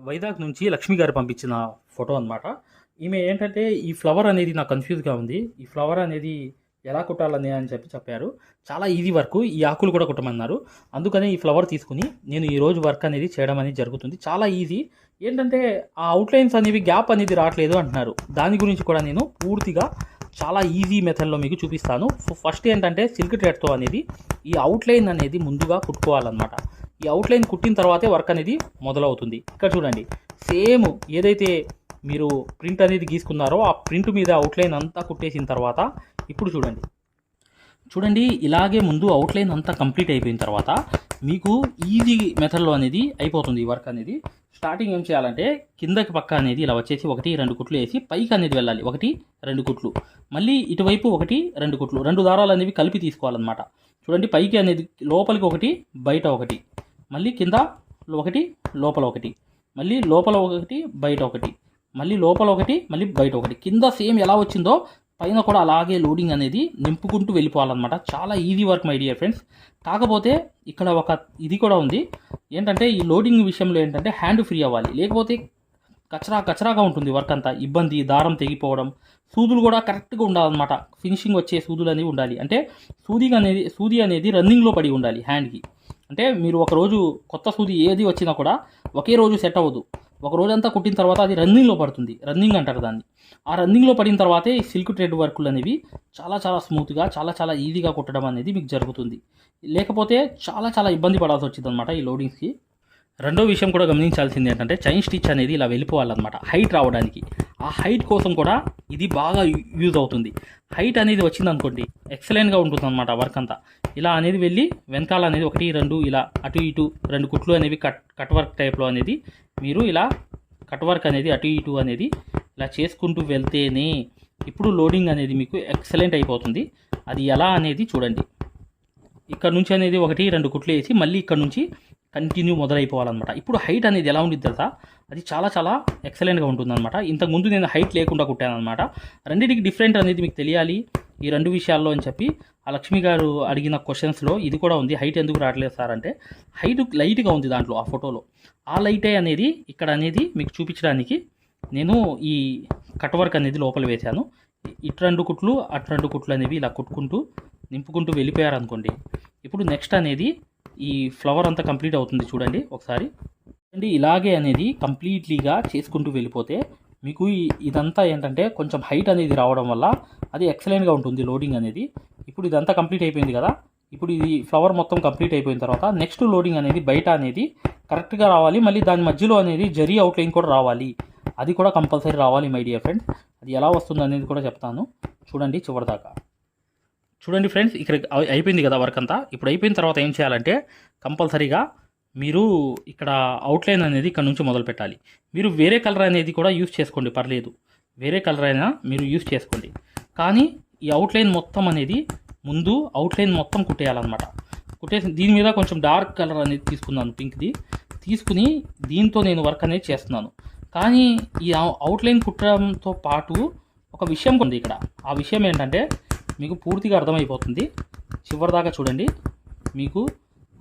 వైజాగ్ నుంచి లక్ష్మి గారు పంపించిన ఫోటో అన్నమాట. ఈమె ఏంటంటే ఈ ఫ్లవర్ అనేది నాకు కన్‌ఫ్యూజ్‌గా ఉంది. ఈ ఫ్లవర్ అనేది ఎలా కుట్టాలని అని చెప్పారు. చాలా ఈజీ వర్కు. ఈ ఆకులు కూడా కుట్టమన్నారు. అందుకనే ఈ ఫ్లవర్ తీసుకొని నేను ఈరోజు వర్క్ అనేది చేయడం అనేది జరుగుతుంది. చాలా ఈజీ. ఏంటంటే ఆ అవుట్‌లైన్స్ అనేవి గ్యాప్ అనేది రావట్లేదు అంటున్నారు. దాని గురించి కూడా నేను పూర్తిగా చాలా ఈజీ మెథడ్‌లో మీకు చూపిస్తాను. ఫస్ట్ ఏంటంటే సిల్క్ థ్రెడ్‌తో అనేది ఈ అవుట్‌లైన్ అనేది ముందుగా కుట్టుకోవాలన్నమాట. ఈ అవుట్లైన్ కుట్టిన తర్వాతే వర్క్ అనేది మొదలవుతుంది. ఇక్కడ చూడండి, సేమ్ ఏదైతే మీరు ప్రింట్ అనేది గీసుకున్నారో ఆ ప్రింట్ మీద అవుట్లైన్ అంతా కుట్టేసిన తర్వాత ఇప్పుడు చూడండి, ఇలాగే ముందు అవుట్లైన్ అంతా కంప్లీట్ అయిపోయిన తర్వాత మీకు ఈజీ మెథడ్లో అనేది అయిపోతుంది ఈ వర్క్ అనేది. స్టార్టింగ్ ఏం చేయాలంటే కిందకి పక్క అనేది ఇలా వచ్చేసి 1, 2 కుట్లు వేసి పైకి అనేది వెళ్ళాలి. 1, 2 కుట్లు, మళ్ళీ ఇటువైపు 1, 2 కుట్లు, 2 దారాలు అనేవి కలిపి తీసుకోవాలన్నమాట. చూడండి, పైకి అనేది లోపలికి 1, బయట 1, మళ్ళీ కింద 1, లోపల 1, మళ్ళీ లోపల 1, బయట 1, మళ్ళీ లోపల 1, మళ్ళీ బయట 1. కింద సేమ్ ఎలా వచ్చిందో పైన కూడా అలాగే లోడింగ్ అనేది నింపుకుంటూ వెళ్ళిపోవాలన్నమాట. చాలా easy work my dear friends. కాకపోతే ఇక్కడ ఒక ఇది కూడా ఉంది. ఏంటంటే ఈ లోడింగ్ విషయంలో ఏంటంటే హ్యాండ్ ఫ్రీ అవ్వాలి, లేకపోతే కచరాగా ఉంటుంది వర్క్ అంతా. ఇబ్బంది, దారం తెగిపోవడం, సూదులు కూడా కరెక్ట్గా ఉండాలన్నమాట. ఫినిషింగ్ వచ్చే సూదులు అనేవి ఉండాలి. అంటే సూది అనేది రన్నింగ్లో పడి ఉండాలి హ్యాండ్కి. అంటే మీరు ఒకరోజు కొత్త సూది ఏది వచ్చినా కూడా ఒకే రోజు సెట్ అవ్వదు. ఒక రోజంతా కుట్టిన తర్వాత అది రన్నింగ్లో పడుతుంది. రన్నింగ్ అంటారు దాన్ని. ఆ రన్నింగ్లో పడిన తర్వాతే ఈ సిల్క్ థ్రెడ్ వర్కులు అనేవి చాలా స్మూత్గా, చాలా ఈజీగా కుట్టడం అనేది మీకు జరుగుతుంది. లేకపోతే చాలా ఇబ్బంది పడాల్సి వచ్చింది అనమాట ఈ లోడింగ్స్కి. రెండో విషయం కూడా గమనించాల్సింది ఏంటంటే చైన్ స్టిచ్ అనేది ఇలా వెళ్ళిపోవాలన్నమాట హైట్ రావడానికి. ఆ హైట్ కోసం కూడా ఇది బాగా యూజ్ అవుతుంది. హైట్ అనేది వచ్చిందనుకోండి ఎక్సలెంట్గా ఉంటుంది అనమాట వర్క్ అంతా. ఇలా అనేది వెళ్ళి వెనకాల అనేది 1, 2 ఇలా అటు ఇటు 2 కుట్లు అనేవి కట్ వర్క్ టైప్లో అనేది మీరు ఇలా కట్ వర్క్ అనేది అటు ఇటు అనేది ఇలా చేసుకుంటూ వెళ్తేనే ఇప్పుడు లోడింగ్ అనేది మీకు ఎక్సలెంట్ అయిపోతుంది. అది ఎలా అనేది చూడండి. ఇక్కడ నుంచి అనేది 1, 2 కుట్లు వేసి మళ్ళీ ఇక్కడ నుంచి కంటిన్యూ మొదలైపోవాలన్నమాట. ఇప్పుడు హైట్ అనేది ఎలా ఉంటుంది తెలుసా? అది చాలా ఎక్సలెంట్గా ఉంటుందన్నమాట. ఇంతకుముందు నేను హైట్ లేకుండా కుట్టాను అనమాట. రెండింటికి డిఫరెంట్ అనేది మీకు తెలియాలి ఈ 2 విషయాల్లో అని చెప్పి ఆ లక్ష్మి గారు అడిగిన క్వశ్చన్స్లో ఇది కూడా ఉంది. హైట్ ఎందుకు రావట్లేదు సార్ అంటే హైట్ లైట్గా ఉంది దాంట్లో, ఆ ఫోటోలో. ఆ లైటే అనేది ఇక్కడ అనేది మీకు చూపించడానికి నేను ఈ కట్ వర్క్ అనేది లోపల వేశాను. ఇటు 2 కుట్లు అటు 2 కుట్లు అనేవి ఇలా కుట్టుకుంటూ నింపుకుంటూ వెళ్ళిపోయారనుకోండి. ఇప్పుడు నెక్స్ట్ అనేది ఈ ఫ్లవర్ అంతా కంప్లీట్ అవుతుంది. చూడండి ఒకసారి. ఇలాగే అనేది కంప్లీట్లీగా చేసుకుంటూ వెళ్ళిపోతే మీకు ఇదంతా ఏంటంటే కొంచెం హైట్ అనేది రావడం వల్ల అది ఎక్సలెంట్గా ఉంటుంది లోడింగ్ అనేది. ఇప్పుడు ఇదంతా కంప్లీట్ అయిపోయింది కదా. ఇప్పుడు ఇది ఫ్లవర్ మొత్తం కంప్లీట్ అయిపోయిన తర్వాత నెక్స్ట్ లోడింగ్ అనేది బయట అనేది కరెక్ట్గా రావాలి. మళ్ళీ దాని మధ్యలో అనేది జరీ అవుట్లైన్ కూడా రావాలి. అది కూడా కంపల్సరీ రావాలి మై డియర్ ఫ్రెండ్స్. అది ఎలా వస్తుంది అనేది కూడా చెప్తాను, చూడండి చివరిదాకా. చూడండి ఫ్రెండ్స్, ఇక్కడ అయిపోయింది కదా వర్క్ అంతా. ఇప్పుడు అయిపోయిన తర్వాత ఏం చేయాలంటే కంపల్సరీగా మీరు ఇక్కడ అవుట్లైన్ అనేది ఇక్కడ నుంచి మొదలు పెట్టాలి. మీరు వేరే కలర్ అనేది కూడా యూస్ చేసుకోండి, పర్లేదు. వేరే కలర్ అయినా మీరు యూస్ చేసుకోండి. కానీ ఈ అవుట్లైన్ మొత్తం అనేది ముందు అవుట్లైన్ మొత్తం కుట్టేయాలన్నమాట. కుట్టేసి దీని మీద కొంచెం డార్క్ కలర్ అనేది తీసుకున్నాను, పింక్ది. తీసుకుని దీంతో నేను వర్క్ అనేది చేస్తున్నాను. కానీ ఈ అవుట్లైన్ కుట్టడంతో పాటు ఒక విషయం ఉంది ఇక్కడ. ఆ విషయం ఏంటంటే మీకు పూర్తిగా అర్థమైపోతుంది. చివరిదాకా చూడండి, మీకు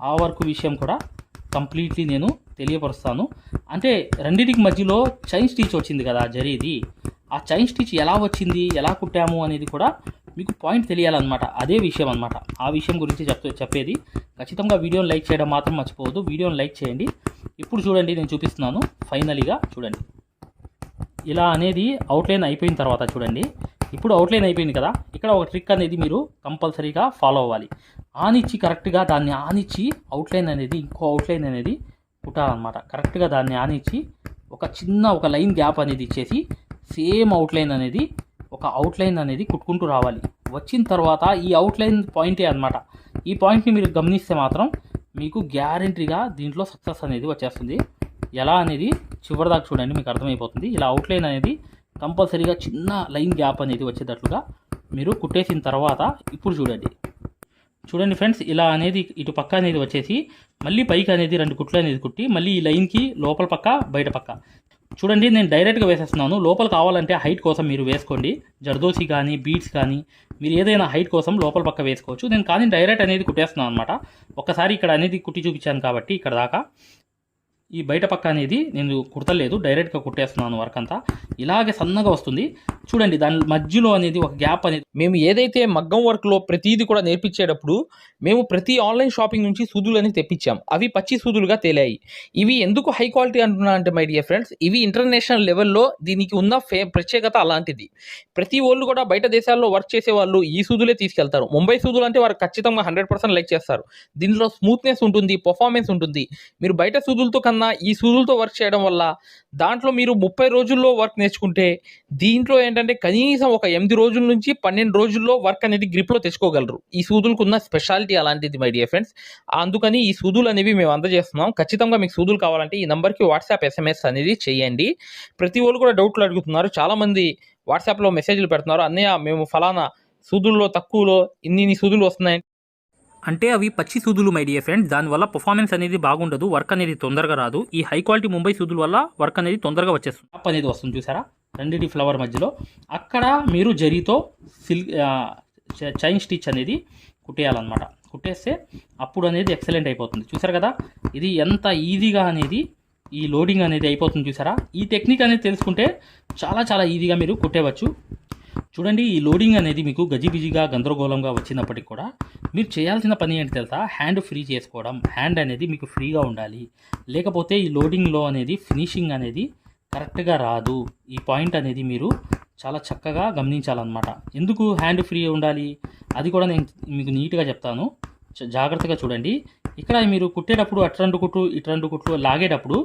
ఆ వర్క్ విషయం కూడా కంప్లీట్లీ నేను తెలియపరుస్తాను. అంటే రెండింటికి మధ్యలో చైన్ స్టిచ్ వచ్చింది కదా జరీది, ఆ చైన్ స్టిచ్ ఎలా వచ్చింది, ఎలా కుట్టాము అనేది కూడా మీకు పాయింట్ తెలియాలన్నమాట. అదే విషయం అనమాట. ఆ విషయం గురించి చెప్పేది. ఖచ్చితంగా వీడియోని లైక్ చేయడం మాత్రం మర్చిపోవద్దు. వీడియోని లైక్ చేయండి. ఇప్పుడు చూడండి, నేను చూపిస్తున్నాను. ఫైనలీగా చూడండి, ఇలా అనేది అవుట్లైన్ అయిపోయిన తర్వాత చూడండి. ఇప్పుడు అవుట్లైన్ అయిపోయింది కదా. ఇక్కడ ఒక ట్రిక్ అనేది మీరు కంపల్సరీగా ఫాలో అవ్వాలి. ఆనిచ్చి కరెక్ట్గా దాన్ని ఆనిచ్చి అవుట్లైన్ అనేది ఇంకో అవుట్లైన్ అనేది కుట్టాలన్నమాట. కరెక్ట్గా దాన్ని ఆనిచ్చి ఒక లైన్ గ్యాప్ అనేది ఇచ్చేసి సేమ్ అవుట్లైన్ అనేది కుట్టుకుంటూ రావాలి. వచ్చిన తర్వాత ఈ అవుట్లైన్ పాయింటే అనమాట. ఈ పాయింట్ని మీరు గమనిస్తే మాత్రం మీకు గ్యారెంటీగా దీంట్లో సక్సెస్ అనేది వచ్చేస్తుంది. ఎలా అనేది చివరిదాకా చూడండి, మీకు అర్థమైపోతుంది. ఇలా అవుట్లైన్ అనేది కంపల్సరీగా చిన్న లైన్ గ్యాప్ అనేది వచ్చేటట్లుగా మీరు కుట్టేసిన తర్వాత ఇప్పుడు చూడండి ఫ్రెండ్స్, ఇలా అనేది ఇటు పక్క అనేది వచ్చేసి మళ్ళీ పైకి అనేది 2 కుట్లు అనేది కుట్టి మళ్ళీ ఈ లైన్కి లోపల పక్క బయట పక్క చూడండి. నేను డైరెక్ట్గా వేసేస్తున్నాను. లోపల కావాలంటే హైట్ కోసం మీరు వేసుకోండి. జర్దోసి కానీ బీడ్స్ కానీ మీరు ఏదైనా హైట్ కోసం లోపల పక్క వేసుకోవచ్చు. నేను కానీ డైరెక్ట్ అనేది కుట్టేస్తున్నాను అనమాట. ఒక్కసారి ఇక్కడ అనేది కుట్టి చూపించాను కాబట్టి ఇక్కడ దాకా. ఈ బయట పక్క అనేది నేను కుడతలేదు, డైరెక్ట్గా కుట్టేస్తున్నాను వర్క్ అంతా. ఇలాగే సన్నగా వస్తుంది చూడండి. దాని మధ్యలో అనేది ఒక గ్యాప్ అనేది. మేము ఏదైతే మగ్గం వర్క్లో ప్రతిదీ కూడా నేర్పించేటప్పుడు మేము ప్రతి ఆన్లైన్ షాపింగ్ నుంచి సూదులని తెప్పించాం. అవి పచ్చి సూదులుగా తేలాయి. ఇవి ఎందుకు హై క్వాలిటీ అంటున్నా అంటే మై డియర్ ఫ్రెండ్స్, ఇవి ఇంటర్నేషనల్ లెవెల్లో దీనికి ఉన్న ప్రత్యేకత అలాంటిది. ప్రతి వాళ్ళు కూడా బయట దేశాల్లో వర్క్ చేసే వాళ్ళు ఈ సూదులే తీసుకెళ్తారు. ముంబై సూదులు అంటే వారు ఖచ్చితంగా 100% లైక్ చేస్తారు. దీనిలో స్మూత్నెస్ ఉంటుంది, పర్ఫార్మెన్స్ ఉంటుంది. మీరు బయట సూదులతో కన్నా ఈ సూదులతో వర్క్ చేయడం వల్ల దాంట్లో మీరు 30 రోజుల్లో వర్క్ నేర్చుకుంటే దీంట్లో ఏంటంటే కనీసం ఒక 8 రోజుల నుంచి 12 రోజుల్లో వర్క్ అనేది గ్రిప్లో తెచ్చుకోగలరు. ఈ సూదులకు ఉన్న స్పెషాలిటీ అలాంటిది మై డియర్ ఫ్రెండ్స్. అందుకని ఈ సూదులు అనేవి మేము అందజేస్తున్నాం. ఖచ్చితంగా మీకు సూదులు కావాలంటే ఈ నెంబర్కి వాట్సాప్ SMS అనేది చేయండి. ప్రతి వాళ్ళు కూడా డౌట్లు అడుగుతున్నారు. చాలామంది వాట్సాప్లో మెసేజ్లు పెడుతున్నారు, అన్నయ్య మేము ఫలానా సూదుల్లో తక్కువలో ఇన్ని సూదులు వస్తున్నాయి. అంటే అవి పచ్చి సూదులు మై డియర్ ఫ్రెండ్స్. దానివల్ల పర్ఫార్మెన్స్ అనేది బాగుండదు, వర్క్ అనేది తొందరగా రాదు. ఈ హై క్వాలిటీ ముంబై సూదుల వల్ల వర్క్ అనేది తొందరగా వచ్చేస్తుంది. టాప్ అనేది వస్తుంది చూసారా, రెండింటి ఫ్లవర్ మధ్యలో. అక్కడ మీరు జరీతో చైన్ స్టిచ్ అనేది కుట్టేయాలన్నమాట. కుట్టేస్తే అప్పుడు అనేది ఎక్సలెంట్ అయిపోతుంది. చూసారు కదా ఇది ఎంత ఈజీగా అనేది ఈ లోడింగ్ అనేది అయిపోతుంది చూసారా. ఈ టెక్నిక్ అనేది తెలుసుకుంటే చాలా చాలా ఈజీగా మీరు కుట్టేవచ్చు. చూడండి, ఈ లోడింగ్ అనేది మీకు గజిబిజిగా గందరగోళంగా వచ్చినప్పటికి కూడా మీరు చేయాల్సిన పని ఏంటి తెలుసా, హ్యాండ్ ఫ్రీ చేసుకోవడం. హ్యాండ్ అనేది మీకు ఫ్రీగా ఉండాలి, లేకపోతే ఈ లోడింగ్లో అనేది ఫినిషింగ్ అనేది కరెక్ట్గా రాదు. ఈ పాయింట్ అనేది మీరు చాలా చక్కగా గమనించాలన్నమాట. ఎందుకు హ్యాండ్ ఫ్రీ ఉండాలి అది కూడా నేను మీకు నీట్గా చెప్తాను, జాగ్రత్తగా చూడండి. ఇక్కడ మీరు కుట్టేటప్పుడు అటు కుట్లు ఇటు కుట్లు లాగేటప్పుడు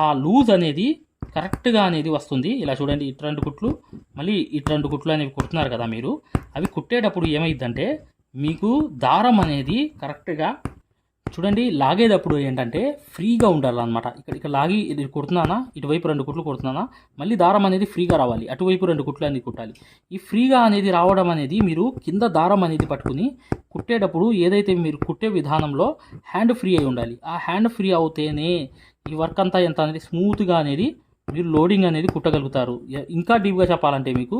ఆ లూజ్ అనేది కరెక్ట్గా అనేది వస్తుంది. ఇలా చూడండి, ఇటు కుట్లు మళ్ళీ ఇటు కుట్లు అనేవి కుడుతున్నారు కదా మీరు. అవి కుట్టేటప్పుడు ఏమైందంటే మీకు దారం అనేది కరెక్ట్గా చూడండి, లాగేటప్పుడు ఏంటంటే ఫ్రీగా ఉండాలన్నమాట. ఇక్కడ లాగి ఇది కుడుతున్నానా, ఇటువైపు 2 కుట్లు కుడుతున్నానా, మళ్ళీ దారం అనేది ఫ్రీగా రావాలి, అటువైపు 2 కుట్లు అనేది కుట్టాలి. ఈ ఫ్రీగా అనేది రావడం అనేది మీరు కింద దారం అనేది పట్టుకుని కుట్టేటప్పుడు ఏదైతే మీరు కుట్టే విధానంలో హ్యాండ్ ఫ్రీ అయి ఉండాలి. ఆ హ్యాండ్ ఫ్రీ అవుతేనే ఈ వర్క్ అంతా ఎంత అనేది స్మూత్గా అనేది మీరు లోడింగ్ అనేది కుట్టగలుగుతారు. ఇంకా డీప్గా చెప్పాలంటే మీకు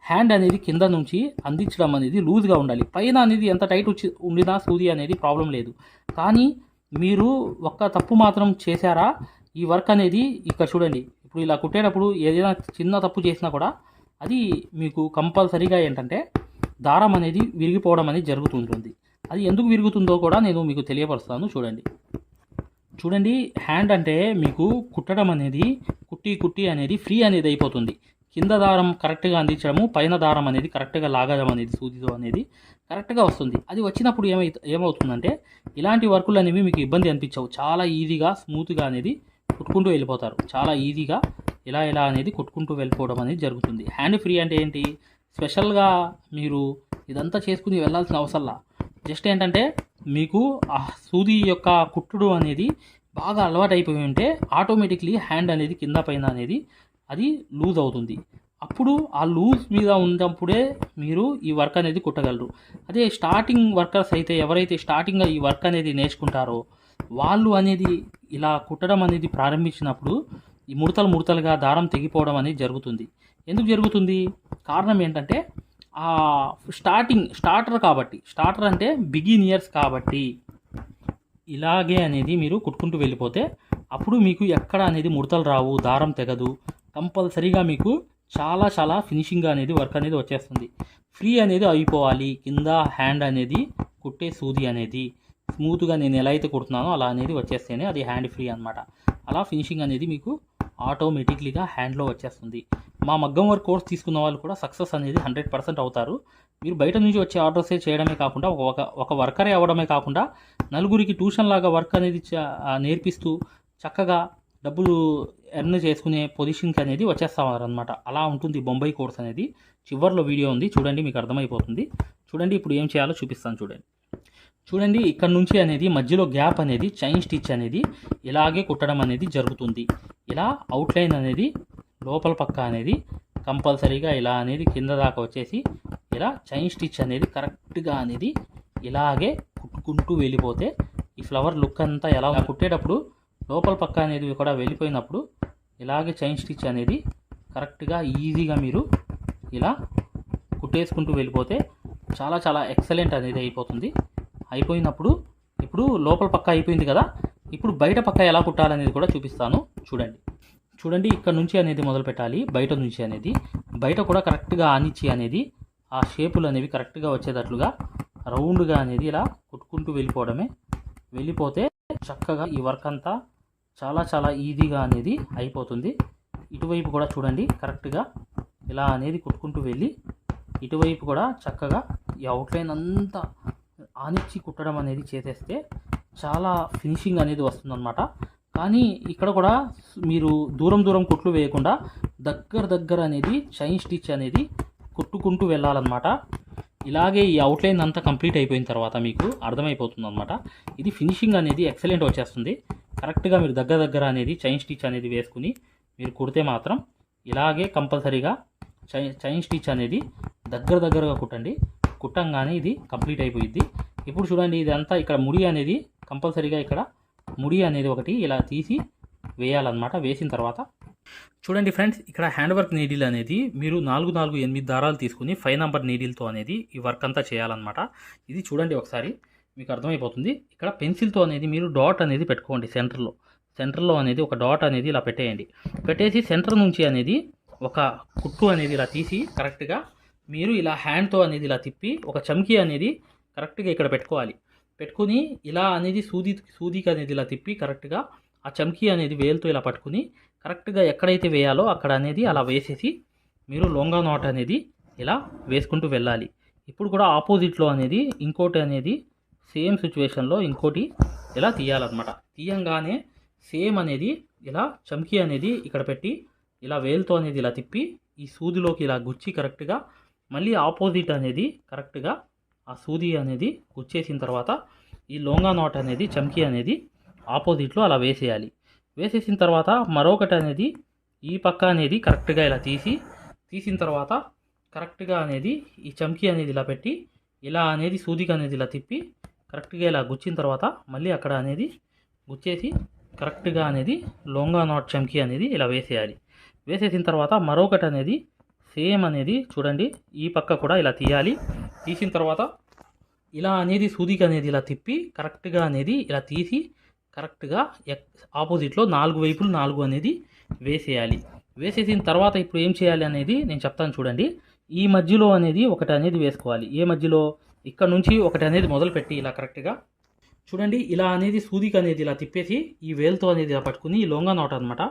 హ్యాండ్ అనేది కింద నుంచి అందించడం అనేది లూజ్గా ఉండాలి. పైన అనేది ఎంత టైట్ ఉండినా సూది అనేది ప్రాబ్లం లేదు. కానీ మీరు ఒక్క తప్పు మాత్రం చేశారా, ఈ వర్క్ అనేది ఇక్కడ చూడండి, ఇప్పుడు ఇలా కుట్టేటప్పుడు ఏదైనా చిన్న తప్పు చేసినా కూడా అది మీకు కంపల్సరీగా ఏంటంటే దారం అనేది విరిగిపోవడం అనేది జరుగుతుంటుంది. అది ఎందుకు విరుగుతుందో కూడా నేను మీకు తెలియపరుస్తాను. చూడండి హ్యాండ్ అంటే మీకు కుట్టడం అనేది కుట్టి అనేది ఫ్రీ అనేది అయిపోతుంది. కింద దారం కరెక్ట్గా అందించడము, పైన దారం అనేది కరెక్ట్గా లాగడం అనేది సూదితో అనేది కరెక్ట్గా వస్తుంది. అది వచ్చినప్పుడు ఏమవుతుందంటే ఇలాంటి వర్కులు అనేవి మీకు ఇబ్బంది అనిపించవు. చాలా ఈజీగా స్మూత్గా అనేది కుట్టుకుంటూ వెళ్ళిపోతారు. చాలా ఈజీగా ఇలా అనేది కుట్టుకుంటూ వెళ్ళిపోవడం అనేది జరుగుతుంది. హ్యాండ్ ఫ్రీ అంటే ఏంటి, స్పెషల్గా మీరు ఇదంతా చేసుకుని వెళ్ళాల్సిన అవసరంలా. జస్ట్ ఏంటంటే మీకు ఆ సూది యొక్క కుట్టుడు అనేది బాగా అలవాటు అయిపోయి ఉంటే ఆటోమేటిక్లీ హ్యాండ్ అనేది కింద పైన అనేది అది లూజ్ అవుతుంది. అప్పుడు ఆ లూజ్ మీద ఉన్నప్పుడే మీరు ఈ వర్క్ అనేది కుట్టగలరు. అదే స్టార్టింగ్ వర్కర్స్ అయితే ఎవరైతే స్టార్టింగ్గా ఈ వర్క్ అనేది నేర్చుకుంటారో వాళ్ళు అనేది ఇలా కుట్టడం అనేది ప్రారంభించినప్పుడు ఈ ముడతలుగా దారం తెగిపోవడం అనేది జరుగుతుంది. ఎందుకు జరుగుతుంది, కారణం ఏంటంటే స్టార్టర్ అంటే బిగినియర్స్ కాబట్టి ఇలాగే అనేది మీరు కుట్టుకుంటూ వెళ్ళిపోతే అప్పుడు మీకు ఎక్కడ అనేది ముడతలు రావు, దారం తెగదు. కంపల్సరీగా మీకు చాలా చాలా ఫినిషింగ్ అనేది వర్క్ అనేది వచ్చేస్తుంది. ఫ్రీ అనేది అయిపోవాలి కింద హ్యాండ్ అనేది కుట్టే సూది అనేది స్మూత్గా నేను ఎలా అయితే కుడుతున్నానో అలా అనేది వచ్చేస్తేనే అది హ్యాండ్ ఫ్రీ అనమాట. అలా ఫినిషింగ్ అనేది మీకు ఆటోమేటిక్లీగా హ్యాండ్లో వచ్చేస్తుంది. మా మగ్గం వర్క్ కోర్స్ తీసుకున్న వాళ్ళు కూడా సక్సెస్ అనేది 100% అవుతారు. మీరు బయట నుంచి వచ్చే ఆర్డర్సే చేయడమే కాకుండా ఒక వర్కరే అవ్వడమే కాకుండా నలుగురికి ట్యూషన్ లాగా వర్క్ అనేది నేర్పిస్తూ చక్కగా డబ్బులు ఎర్న్ చేసుకునే పొజిషన్కి అనేది వచ్చేస్తారనమాట. అలా ఉంటుంది బొంబాయి కోర్స్ అనేది. చివరిలో వీడియో ఉంది చూడండి, మీకు అర్థమైపోతుంది. చూడండి ఇప్పుడు ఏం చేయాలో చూపిస్తాను చూడండి. ఇక్కడ నుంచి అనేది మధ్యలో గ్యాప్ అనేది చైన్ స్టిచ్ అనేది ఇలాగే కుట్టడం అనేది జరుగుతుంది. ఇలా అవుట్లైన్ అనేది లోపల పక్క అనేది కంపల్సరీగా ఇలా అనేది కింద దాకా వచ్చేసి ఇలా చైన్ స్టిచ్ అనేది కరెక్ట్గా అనేది ఇలాగే కుట్టుకుంటూ వెళ్ళిపోతే ఈ ఫ్లవర్ లుక్ అంతా ఎలా కుట్టేటప్పుడు లోపల పక్క అనేది కూడా వెళ్ళిపోయినప్పుడు ఇలాగే చైన్ స్టిచ్ అనేది కరెక్ట్గా ఈజీగా మీరు ఇలా కుట్టేసుకుంటూ వెళ్ళిపోతే చాలా చాలా ఎక్సలెంట్ అనేది అయిపోతుంది. అయిపోయినప్పుడు ఇప్పుడు లోపల పక్క అయిపోయింది కదా, ఇప్పుడు బయట పక్క ఎలా కుట్టాలనేది కూడా చూపిస్తాను చూడండి ఇక్కడ నుంచి అనేది మొదలు పెట్టాలి, బయట నుంచి అనేది. బయట కూడా కరెక్ట్గా ఆనిచ్చి అనేది ఆ షేపులు అనేవి కరెక్ట్గా వచ్చేటట్లుగా రౌండ్గా అనేది ఇలా కుట్టుకుంటూ వెళ్ళిపోతే చక్కగా ఈ వర్క్ అంతా చాలా ఈజీగా అనేది అయిపోతుంది. ఇటువైపు కూడా చూడండి కరెక్ట్గా ఇలా అనేది కుట్టుకుంటూ వెళ్ళి ఇటువైపు కూడా చక్కగా ఈ అవుట్లైన్ అంతా ఆనిచ్చి కుట్టడం అనేది చేసేస్తే చాలా ఫినిషింగ్ అనేది వస్తుందన్నమాట. కానీ ఇక్కడ కూడా మీరు దూరం కుట్లు వేయకుండా దగ్గర అనేది చైన్ స్టిచ్ అనేది కుట్టుకుంటూ వెళ్ళాలన్నమాట. ఇలాగే ఈ అవుట్లైన్ అంతా కంప్లీట్ అయిపోయిన తర్వాత మీకు అర్థమైపోతుంది అనమాట. ఇది ఫినిషింగ్ అనేది ఎక్సలెంట్ వచ్చేస్తుంది. కరెక్ట్గా మీరు దగ్గర అనేది చైన్ స్టిచ్ అనేది వేసుకుని మీరు కుడితే మాత్రం ఇలాగే కంపల్సరీగా చైన్ స్టిచ్ అనేది దగ్గరగా కుట్టండి. కుట్టంగానే ఇది కంప్లీట్ అయిపోయింది. ఇప్పుడు చూడండి ఇదంతా ఇక్కడ ముడి అనేది కంపల్సరీగా ఇక్కడ ముడి అనేది ఒకటి ఇలా తీసి వేయాలన్నమాట. వేసిన తర్వాత చూడండి ఫ్రెండ్స్, ఇక్కడ హ్యాండ్ వర్క్ నీడిల్ అనేది మీరు 4 దారాలు తీసుకుని 5 నంబర్ నీడిల్తో అనేది ఈ వర్క్ అంతా చేయాలన్నమాట. ఇది చూడండి ఒకసారి మీకు అర్థమైపోతుంది. ఇక్కడ పెన్సిల్తో అనేది మీరు డాట్ అనేది పెట్టుకోండి. సెంటర్లో అనేది ఒక డాట్ అనేది ఇలా పెట్టేసి సెంటర్ నుంచి అనేది ఒక కుట్టు అనేది ఇలా తీసి కరెక్ట్గా మీరు ఇలా హ్యాండ్తో అనేది ఇలా తిప్పి ఒక చమ్కీ అనేది కరెక్ట్గా ఇక్కడ పెట్టుకుని ఇలా అనేది సూదికి అనేది ఇలా తిప్పి కరెక్ట్గా ఆ చమ్కీ అనేది వేలుతో ఇలా పట్టుకుని కరెక్ట్గా ఎక్కడైతే వేయాలో అక్కడ అనేది అలా వేసేసి మీరు లొంగా నాట్ అనేది ఇలా వేసుకుంటూ వెళ్ళాలి. ఇప్పుడు కూడా ఆపోజిట్లో అనేది ఇంకోటి అనేది సేమ్ సిచ్యువేషన్లో ఇంకోటి ఇలా తీయాలన్నమాట. తీయంగానే సేమ్ అనేది ఇలా చమ్కీ అనేది ఇక్కడ పెట్టి ఇలా వేలుతో అనేది ఇలా తిప్పి ఈ సూదిలోకి ఇలా గుచ్చి కరెక్ట్గా మళ్ళీ ఆపోజిట్ అనేది కరెక్ట్గా ఆ సూది అనేది గుచ్చేసిన తర్వాత ఈ లొంగా నాట్ అనేది చమ్కీ అనేది ఆపోజిట్లో అలా వేసేసిన తర్వాత మరొకటి అనేది ఈ పక్క అనేది కరెక్ట్గా ఇలా తీసిన తర్వాత కరెక్ట్గా అనేది ఈ చమ్కీ అనేది ఇలా పెట్టి ఇలా అనేది సూదికి అనేది ఇలా తిప్పి కరెక్ట్గా ఇలా గుచ్చిన తర్వాత మళ్ళీ అక్కడ అనేది గుచ్చేసి కరెక్ట్గా అనేది లొంగా నాట్ చమ్కీ అనేది ఇలా వేసేసిన తర్వాత మరొకటి అనేది సేమ్ అనేది చూడండి ఈ పక్క కూడా ఇలా తీసిన తర్వాత ఇలా అనేది సూదికి అనేది ఇలా తిప్పి కరెక్ట్గా అనేది ఇలా తీసి కరెక్ట్గా ఆపోజిట్లో 4 వైపులు 4 అనేది వేసేసిన తర్వాత ఇప్పుడు ఏం చేయాలి అనేది నేను చెప్తాను చూడండి. ఈ మధ్యలో అనేది ఒకటి అనేది వేసుకోవాలి. ఏ మధ్యలో ఇక్కడ నుంచి ఒకటి అనేది మొదలుపెట్టి ఇలా కరెక్ట్గా చూడండి ఇలా అనేది సూదికి అనేది ఇలా తిప్పేసి ఈ వేలుతో అనేది ఇలా పట్టుకుని ఈ లొంగా నాట్ అనమాట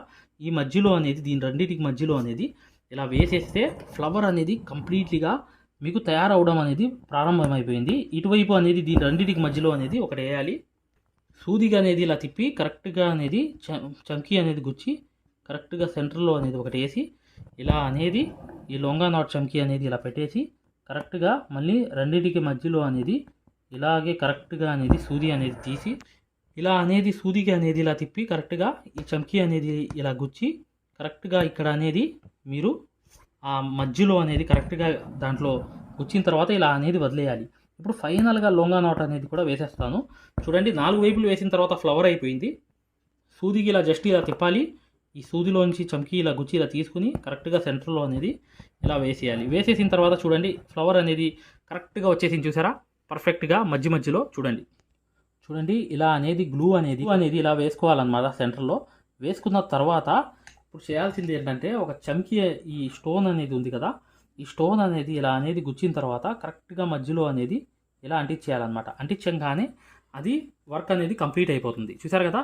ఈ మధ్యలో అనేది దీని రెండింటికి మధ్యలో అనేది ఇలా వేసేస్తే ఫ్లవర్ అనేది కంప్లీట్లీగా మీకు తయారవడం అనేది ప్రారంభమైపోయింది. ఇటువైపు అనేది దీని రెండింటికి మధ్యలో అనేది ఒకటి వేయాలి. సూదిగా అనేది ఇలా తిప్పి కరెక్ట్గా అనేది చమ్కీ అనేది గుచ్చి కరెక్ట్గా సెంటర్లో అనేది ఒకటి వేసి ఇలా అనేది ఈ లొంగా నాట్ చమ్కీ అనేది ఇలా పెట్టేసి కరెక్ట్గా మళ్ళీ రెండింటికి మధ్యలో అనేది ఇలాగే కరెక్ట్గా అనేది సూది అనేది తీసి ఇలా అనేది సూదికి అనేది ఇలా తిప్పి కరెక్ట్గా ఈ చమ్కీ అనేది ఇలా గుచ్చి కరెక్ట్గా ఇక్కడ అనేది మీరు ఆ మధ్యలో అనేది కరెక్ట్గా దాంట్లో గుచ్చిన తర్వాత ఇలా అనేది వదిలేయాలి. ఇప్పుడు ఫైనల్గా లొంగా నాట్ అనేది కూడా వేసేస్తాను చూడండి. 4 వైపులు వేసిన తర్వాత ఫ్లవర్ అయిపోయింది. సూదికి ఇలా జస్ట్ ఇలా తిప్పాలి. ఈ సూదిలోంచి చమ్కీ ఇలా గుచ్చి ఇలా తీసుకుని కరెక్ట్గా సెంటర్లో అనేది ఇలా వేసేసిన తర్వాత చూడండి ఫ్లవర్ అనేది కరెక్ట్గా వచ్చేసింది చూసారా పర్ఫెక్ట్గా మధ్యలో చూడండి ఇలా అనేది గ్లూ అనేది ఇలా వేసుకోవాలన్నమాట. సెంటర్లో వేసుకున్న తర్వాత ఇప్పుడు చేయాల్సింది ఏంటంటే ఒక చమ్కీ ఈ స్టోన్ అనేది ఉంది కదా ఈ స్టోన్ అనేది ఇలా అనేది గుచ్చిన తర్వాత కరెక్ట్గా మధ్యలో అనేది ఇలా అంటించేయాలన్నమాట. అంటించగానే అది వర్క్ అనేది కంప్లీట్ అయిపోతుంది. చూసారు కదా.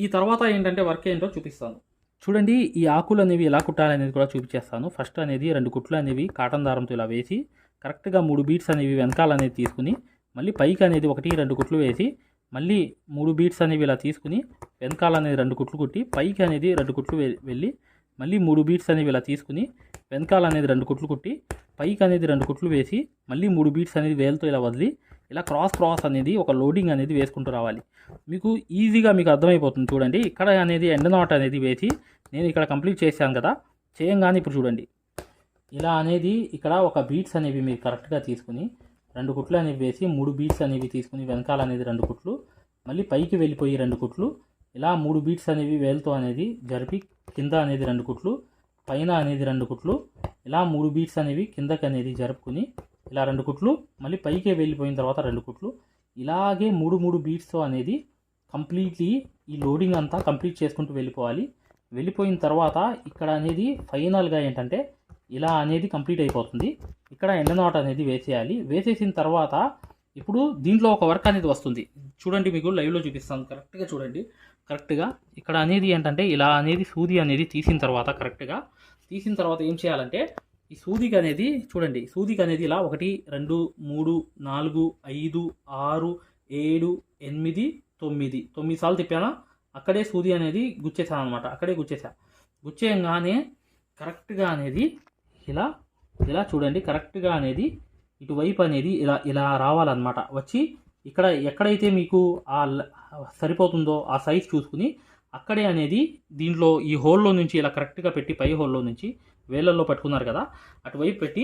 ఈ తర్వాత ఏంటంటే వర్క్ ఏంటో చూపిస్తాను చూడండి. ఈ ఆకులు అనేవి ఎలా కుట్టాలనేది కూడా చూపించేస్తాను. ఫస్ట్ అనేది 2 కుట్లు అనేవి కాటన్ దారంతో ఇలా వేసి కరెక్ట్గా 3 బీట్స్ అనేవి వెనకాల అనేది తీసుకుని మళ్ళీ పైకి అనేది 1-2 కుట్లు వేసి మళ్ళీ 3 బీట్స్ అనేవి ఇలా తీసుకుని వెనకాల అనేది 2 కుట్లు కుట్టి పైకి అనేది 2 కుట్లు వెళ్ళి మళ్ళీ 3 బీట్స్ అనేవి ఇలా తీసుకుని వెనకాల అనేది 2 కుట్లు కుట్టి పైకి అనేది 2 కుట్లు వేసి మళ్ళీ 3 బీట్స్ అనేది వేలుతో ఇలా వదిలి ఇలా క్రాస్ అనేది ఒక లోడింగ్ అనేది వేసుకుంటూ రావాలి. మీకు ఈజీగా మీకు అర్థమైపోతుంది చూడండి. ఇక్కడ అనేది ఎండ్ నాట్ అనేది వేసి నేను ఇక్కడ కంప్లీట్ చేశాను కదా. చేయంగానే ఇప్పుడు చూడండి ఇలా అనేది ఇక్కడ ఒక బీట్స్ అనేవి మీరు కరెక్ట్గా తీసుకుని 2 కుట్లు అనేవి వేసి 3 బీట్స్ అనేవి తీసుకుని వెనకాల అనేది 2 కుట్లు మళ్ళీ పైకి వెళ్ళిపోయి 2 కుట్లు ఇలా 3 బీట్స్ అనేవి వేలుతో అనేది జరిపి కింద అనేది 2 కుట్లు పైన అనేది 2 కుట్లు ఇలా 3 బీట్స్ అనేవి కిందకి అనేది జరుపుకుని ఇలా 2 కుట్లు మళ్ళీ పైకి వెళ్ళిపోయిన తర్వాత 2 కుట్లు ఇలాగే 3 బీట్స్తో అనేది కంప్లీట్లీ ఈ లోడింగ్ అంతా కంప్లీట్ చేసుకుంటూ వెళ్ళిపోవాలి. వెళ్ళిపోయిన తర్వాత ఇక్కడ అనేది ఫైనల్గా ఏంటంటే ఇలా అనేది కంప్లీట్ అయిపోతుంది. ఇక్కడ ఎండ్ నాట్ అనేది వేసేయాలి. వేసేసిన తర్వాత ఇప్పుడు దీంట్లో ఒక వర్క్ అనేది వస్తుంది. చూడండి, మీకు లైవ్లో చూపిస్తాను. కరెక్ట్గా చూడండి. కరెక్ట్గా ఇక్కడ అనేది ఏంటంటే ఇలా అనేది సూది అనేది తీసిన తర్వాత ఏం చేయాలంటే ఈ సూదికి అనేది చూడండి, సూదికి అనేది ఇలా 1 2 3 4 5 6 7 8 9 సార్లు తిప్పానా, అక్కడే సూది అనేది గుచ్చేసాను అనమాట. అక్కడే గుచ్చేయంగానే కరెక్ట్గా అనేది ఇలా చూడండి, కరెక్ట్గా అనేది ఇటువైపు అనేది ఇలా రావాలన్నమాట. వచ్చి ఇక్కడ ఎక్కడైతే మీకు సరిపోతుందో ఆ సైజ్ చూసుకుని అక్కడే అనేది దీంట్లో ఈ హోల్లో నుంచి ఇలా కరెక్ట్గా పెట్టి, పై హోల్లో నుంచి వేళ్ళల్లో పట్టుకున్నారు కదా, అటువైపు పెట్టి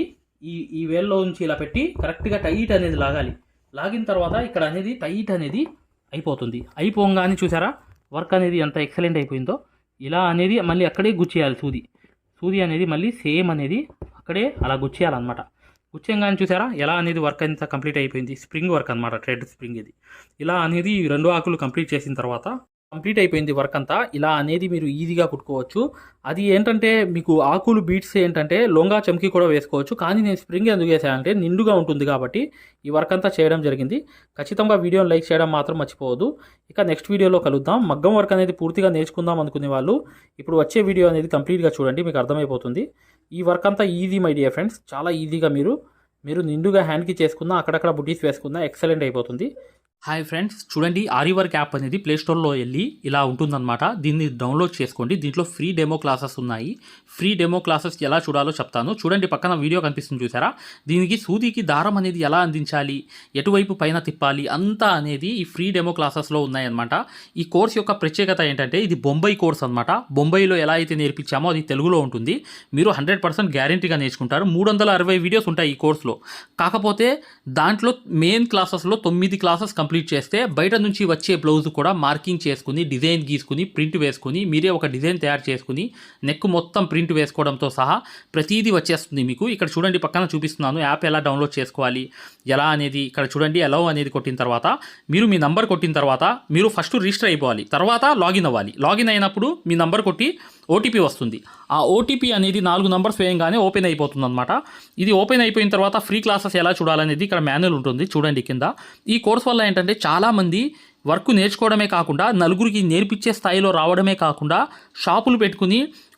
ఈ వేళ్ళలో నుంచి ఇలా పెట్టి కరెక్ట్గా టైట్ అనేది లాగాలి. లాగిన తర్వాత ఇక్కడ అనేది టైట్ అనేది అయిపోతుంది. అయిపోగానే చూసారా వర్క్ అనేది ఎంత ఎక్సలెంట్ అయిపోయిందో. ఇలా అనేది మళ్ళీ అక్కడే గుచ్చేయాలి. సూది అనేది మళ్ళీ సేమ్ అనేది అక్కడే అలా గుచ్చేయాలన్నమాట. గుచ్చేయంగానే చూసారా ఎలా అనేది వర్క్ అంతా కంప్లీట్ అయిపోయింది. స్ప్రింగ్ వర్క్ అనమాట, థ్రెడ్ స్ప్రింగ్ ఇది. ఇలా అనేది 2 ఆకులు కంప్లీట్ చేసిన తర్వాత కంప్లీట్ అయిపోయింది వర్క్ అంతా. ఇలా అనేది మీరు ఈజీగా కుట్టుకోవచ్చు. అది ఏంటంటే మీకు ఆకులు బీట్స్ ఏంటంటే లొంగా చమ్కీ కూడా వేసుకోవచ్చు. కానీ నేను స్ప్రింగ్ ఎందుకు వేసానంటే నిండుగా ఉంటుంది కాబట్టి ఈ వర్క్ అంతా చేయడం జరిగింది. ఖచ్చితంగా వీడియోని లైక్ చేయడం మాత్రం మర్చిపోవద్దు. ఇక నెక్స్ట్ వీడియోలో కలుద్దాం. మగ్గం వర్క్ అనేది పూర్తిగా నేర్చుకుందాం అనుకునే వాళ్ళు ఇప్పుడు వచ్చే వీడియో అనేది కంప్లీట్గా చూడండి, మీకు అర్థమైపోతుంది. ఈ వర్క్ అంతా ఈజీ మై డియర్ ఫ్రెండ్స్. చాలా ఈజీగా మీరు నిండుగా హ్యాండ్కి చేసుకున్నా, అక్కడక్కడ బుటీస్ వేసుకున్నా ఎక్సలెంట్ అయిపోతుంది. హాయ్ ఫ్రెండ్స్, చూడండి ఆరి వర్క్ యాప్ అనేది ప్లేస్టోర్లో వెళ్ళి ఇలా ఉంటుందన్నమాట. దీన్ని డౌన్లోడ్ చేసుకోండి. దీంట్లో ఫ్రీ డెమో క్లాసెస్ ఉన్నాయి. ఫ్రీ డెమో క్లాసెస్ ఎలా చూడాలో చెప్తాను. చూడండి, పక్కన వీడియో కనిపిస్తుంది చూసారా, దీనికి సూదికి దారం అనేది ఎలా అందించాలి, ఎటువైపు పైన తిప్పాలి అంతా అనేది ఈ ఫ్రీ డెమో క్లాసెస్లో ఉన్నాయన్నమాట. ఈ కోర్స్ యొక్క ప్రత్యేకత ఏంటంటే ఇది బొంబాయి కోర్స్ అనమాట. బొంబాయిలో ఎలా అయితే నేర్పించామో అది తెలుగులో ఉంటుంది. మీరు 100% గ్యారంటీగా నేర్చుకుంటారు. 360 వీడియోస్ ఉంటాయి ఈ కోర్సులో. కాకపోతే దాంట్లో మెయిన్ క్లాసెస్లో 9 క్లాసెస్ కంప్లీట్ చేస్తే బయట నుంచి వచ్చే బ్లౌజ్ కూడా మార్కింగ్ చేసుకుని, డిజైన్ గీసుకుని, ప్రింట్ వేసుకుని, మీరే ఒక డిజైన్ తయారు చేసుకుని నెక్ మొత్తం ప్రింట్ వేసుకోవడంతో సహా ప్రతిదీ వచ్చేస్తుంది మీకు. ఇక్కడ చూడండి, పక్కన చూపిస్తున్నాను యాప్ ఎలా డౌన్లోడ్ చేసుకోవాలి ఎలా అనేది. ఇక్కడ చూడండి, అలౌ అనేది కొట్టిన తర్వాత మీరు మీ నంబర్ కొట్టిన తర్వాత మీరు ఫస్ట్ రిజిస్టర్ అయిపోవాలి, తర్వాత లాగిన్ అవ్వాలి. లాగిన్ అయినప్పుడు మీ నంబర్ కొట్టి ఓటీపీ వస్తుంది. ఆ ఓటీపీ అనేది 4 నంబర్స్ వేయంగానే ఓపెన్ అయిపోతుంది అనమాట. ఇది ఓపెన్ అయిపోయిన తర్వాత ఫ్రీ క్లాసెస్ ఎలా చూడాలనేది ఇక్కడ మాన్యువల్ ఉంటుంది చూడండి కింద. ఈ కోర్స్ వల్ల ఏంటంటే చాలామంది వర్క్ నేర్చుకోవడమే కాకుండా నలుగురికి నేర్పించే స్థాయిలో రావడమే కాకుండా షాపులు పెట్టుకుని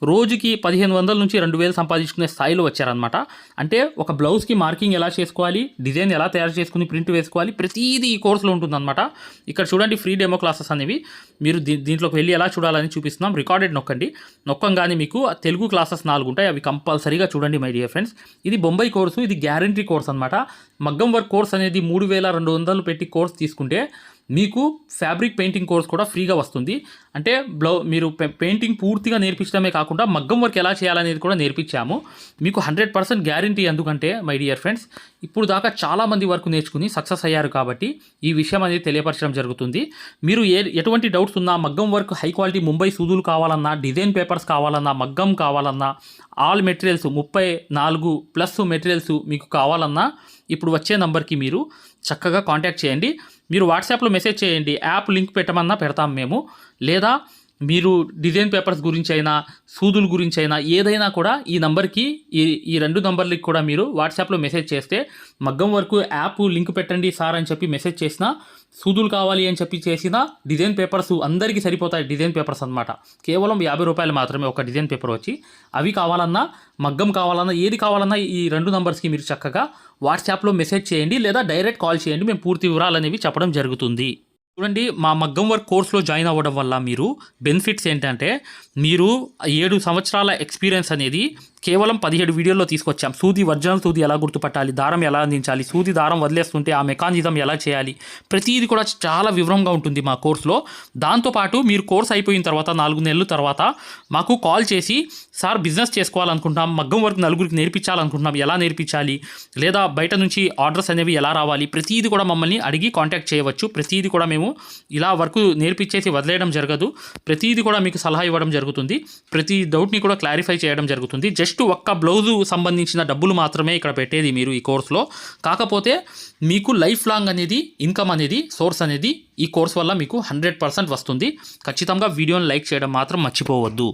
రోజుకి 1500 నుంచి 2000 సంపాదించుకునే స్థాయిలో వచ్చారనమాట. అంటే ఒక బ్లౌజ్కి మార్కింగ్ ఎలా చేసుకోవాలి, డిజైన్ ఎలా తయారు చేసుకుని ప్రింట్ వేసుకోవాలి, ప్రతిదీ ఈ కోర్సులో ఉంటుందన్నమాట. ఇక్కడ చూడండి ఫ్రీ డెమో క్లాసెస్ అనేవి మీరు దీంట్లోకి వెళ్ళి ఎలా చూడాలని చూపిస్తున్నాం. రికార్డెడ్ నొక్కంగానే మీకు తెలుగు క్లాసెస్ 4 ఉంటాయి. అవి కంపల్సరీగా చూడండి మై డియర్ ఫ్రెండ్స్. ఇది బొంబాయి కోర్సు, ఇది గ్యారంటీ కోర్స్ అనమాట. మగ్గం వర్క్ కోర్స్ అనేది 3200 పెట్టి కోర్స్ తీసుకుంటే మీకు ఫ్యాబ్రిక్ పెయింటింగ్ కోర్స్ కూడా ఫ్రీగా వస్తుంది. అంటే మీరు పెయింటింగ్ పూర్తిగా నేర్పించడమే కాకుండా మగ్గం వర్క్ ఎలా చేయాలనేది కూడా నేర్పించాము మీకు. 100% గ్యారంటీ. ఎందుకంటే మై డియర్ ఫ్రెండ్స్, ఇప్పుడు దాకా చాలామంది వర్క్ నేర్చుకుని సక్సెస్ అయ్యారు కాబట్టి ఈ విషయం అనేది తెలియపరచడం జరుగుతుంది. మీరు ఎటువంటి డౌట్స్ ఉన్నా, మగ్గం వర్క్ హై క్వాలిటీ ముంబై సూదులు కావాలన్నా, డిజైన్ పేపర్స్ కావాలన్నా, మగ్గం కావాలన్నా, ఆల్ మెటీరియల్స్ 34+ మెటీరియల్స్ మీకు కావాలన్నా ఇప్పుడు వచ్చే నంబర్కి మీరు చక్కగా కాంటాక్ట్ చేయండి. మీరు వాట్సాప్లో మెసేజ్ చేయండి, యాప్ లింక్ పెట్టమన్నా పెడతాం మేము. లేదా మీరు డిజైన్ పేపర్స్ గురించి అయినా, సూదుల గురించి అయినా ఏదైనా కూడా ఈ నంబర్కి, ఈ 2 నంబర్లకి కూడా మీరు వాట్సాప్లో మెసేజ్ చేస్తే మగ్గం వరకు యాప్ లింక్ పెట్టండి సార్ అని చెప్పి మెసేజ్ చేసినా, సూదులు కావాలి అని చెప్పి చేసిన డిజైన్ పేపర్స్ అందరికీ సరిపోతాయి. డిజైన్ పేపర్స్ అనమాట. కేవలం 50 రూపాయలు మాత్రమే ఒక డిజైన్ పేపర్ వచ్చి. అవి కావాలన్నా, మగ్గం కావాలన్నా, ఏది కావాలన్నా ఈ 2 నంబర్స్కి మీరు చక్కగా వాట్సాప్లో మెసేజ్ చేయండి, లేదా డైరెక్ట్ కాల్ చేయండి. మేము పూర్తి వివరాలు అనేవి చెప్పడం జరుగుతుంది. చూడండి, మా మగ్గం వర్క్ కోర్స్లో జాయిన్ అవ్వడం వల్ల మీరు బెనిఫిట్స్ ఏంటంటే, మీరు 7 సంవత్సరాల ఎక్స్పీరియన్స్ అనేది కేవలం 17 వీడియోల్లో తీసుకొచ్చాం. ఒరిజినల్ సూది ఎలా గుర్తుపట్టాలి, దారం ఎలా అందించాలి, సూది దారం వదిలేస్తుంటే ఆ మెకానిజం ఎలా చేయాలి, ప్రతిదీ కూడా చాలా వివరంగా ఉంటుంది మా కోర్సులో. దాంతోపాటు మీరు కోర్స్ అయిపోయిన తర్వాత 4 నెలల తర్వాత మాకు కాల్ చేసి, సార్ బిజినెస్ చేసుకోవాలనుకుంటున్నాం, మగ్గం వర్క్ నలుగురికి నేర్పించాలనుకుంటున్నాం, ఎలా నేర్పించాలి, లేదా బయట నుంచి ఆర్డర్స్ అనేవి ఎలా రావాలి, ప్రతిదీ కూడా మమ్మల్ని అడిగి కాంటాక్ట్ చేయవచ్చు. ప్రతిదీ కూడా మేము ఇలా వర్క్ నేర్పించేసి వదిలేయడం జరగదు. ప్రతిదీ కూడా మీకు సలహా ఇవ్వడం జరుగుతుంది. ప్రతి డౌట్ని కూడా క్లారిఫై చేయడం జరుగుతుంది. జస్ట్ జస్ట్ ఒక్క బ్లౌజు సంబంధించిన డబ్బులు మాత్రమే ఇక్కడ పెట్టేది మీరు ఈ కోర్సులో. కాకపోతే మీకు లైఫ్ లాంగ్ అనేది ఇన్కమ్ అనేది సోర్స్ అనేది ఈ కోర్స్ వల్ల మీకు 100% వస్తుంది. ఖచ్చితంగా వీడియోని లైక్ చేయడం మాత్రం మర్చిపోవద్దు.